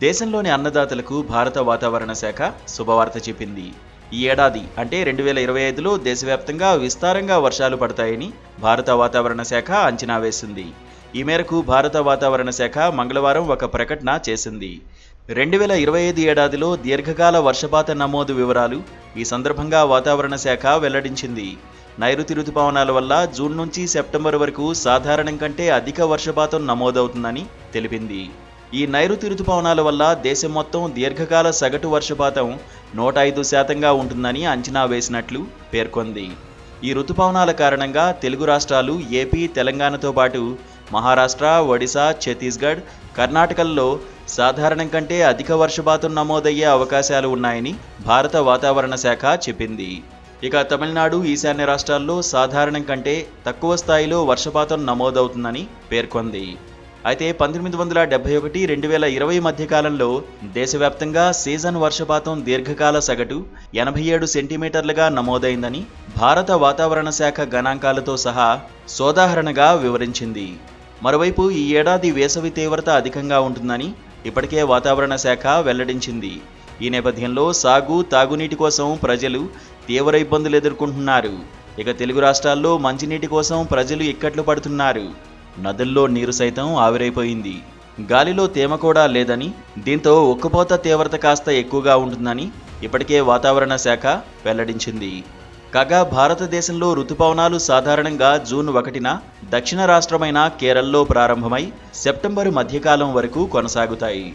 దేశంలోని అన్నదాతలకు భారత వాతావరణ శాఖ శుభవార్త చెప్పింది. ఈ ఏడాది అంటే 2025లో దేశవ్యాప్తంగా విస్తారంగా వర్షాలు పడతాయని భారత వాతావరణ శాఖ అంచనా వేసింది. ఈ మేరకు భారత వాతావరణ శాఖ మంగళవారం ఒక ప్రకటన చేసింది. 2025 ఏడాదిలో దీర్ఘకాల వర్షపాత నమోదు వివరాలు ఈ సందర్భంగా వాతావరణ శాఖ వెల్లడించింది. నైరుతి రుతుపవనాల వల్ల జూన్ నుంచి సెప్టెంబర్ వరకు సాధారణం కంటే అధిక వర్షపాతం నమోదవుతుందని తెలిపింది. ఈ నైరుతి రుతుపవనాల వల్ల దేశం మొత్తం దీర్ఘకాల సగటు వర్షపాతం 105% ఉంటుందని అంచనా వేసినట్లు పేర్కొంది. ఈ రుతుపవనాల కారణంగా తెలుగు రాష్ట్రాలు ఏపీ, తెలంగాణతో పాటు మహారాష్ట్ర, ఒడిశా, ఛత్తీస్గఢ్, కర్ణాటకల్లో సాధారణం కంటే అధిక వర్షపాతం నమోదయ్యే అవకాశాలు ఉన్నాయని భారత వాతావరణ శాఖ చెప్పింది. ఇక తమిళనాడు, ఈశాన్య రాష్ట్రాల్లో సాధారణం కంటే తక్కువ స్థాయిలో వర్షపాతం నమోదవుతుందని పేర్కొంది. అయితే 1971-2020 మధ్యకాలంలో దేశవ్యాప్తంగా సీజన్ వర్షపాతం దీర్ఘకాల సగటు 87 సెంటీమీటర్లుగా నమోదైందని భారత వాతావరణ శాఖ గణాంకాలతో సహా సోదాహరణగా వివరించింది. మరోవైపు ఈ ఏడాది వేసవి తీవ్రత అధికంగా ఉంటుందని ఇప్పటికే వాతావరణ శాఖ వెల్లడించింది. ఈ నేపథ్యంలో సాగు, తాగునీటి కోసం ప్రజలు తీవ్ర ఇబ్బందులు ఎదుర్కొంటున్నారు. ఇక తెలుగు రాష్ట్రాల్లో మంచినీటి కోసం ప్రజలు ఇక్కట్లు పడుతున్నారు. నదుల్లో నీరు సైతం ఆవిరైపోయింది. గాలిలో తేమ కూడా లేదని, దీంతో ఉక్కపోత తీవ్రత కాస్త ఎక్కువగా ఉంటుందని ఇప్పటికే వాతావరణ శాఖ వెల్లడించింది. కాగా భారతదేశంలో రుతుపవనాలు సాధారణంగా జూన్ 1న దక్షిణ రాష్ట్రమైన కేరళలో ప్రారంభమై సెప్టెంబరు మధ్యకాలం వరకు కొనసాగుతాయి.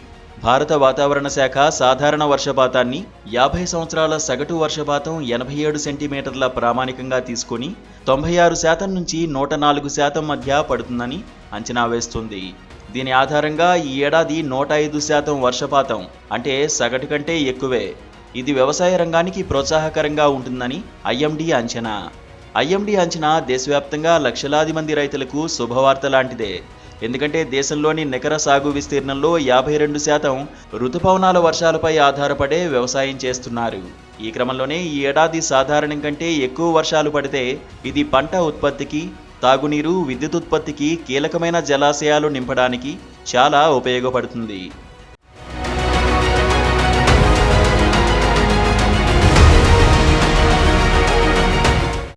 భారత వాతావరణ శాఖ సాధారణ వర్షపాతాన్ని 50 సంవత్సరాల సగటు వర్షపాతం 87 సెంటీమీటర్ల ప్రామాణికంగా తీసుకుని 96% నుంచి 104% మధ్య పడుతుందని అంచనా వేస్తుంది. దీని ఆధారంగా ఈ ఏడాది 105% వర్షపాతం అంటే సగటు కంటే ఎక్కువే. ఇది వ్యవసాయ రంగానికి ప్రోత్సాహకరంగా ఉంటుందని ఐఎండీ అంచనా. ఐఎండీ అంచనా దేశవ్యాప్తంగా లక్షలాది మంది రైతులకు శుభవార్త లాంటిదే. ఎందుకంటే దేశంలోని నికర సాగు విస్తీర్ణంలో 52% రుతుపవనాల వర్షాలపై ఆధారపడే వ్యవసాయం చేస్తున్నారు. ఈ క్రమంలోనే ఈ ఏడాది సాధారణం కంటే ఎక్కువ వర్షాలు పడితే ఇది పంట ఉత్పత్తికి, తాగునీరు, విద్యుత్ ఉత్పత్తికి, కీలకమైన జలాశయాలు నింపడానికి చాలా ఉపయోగపడుతుంది.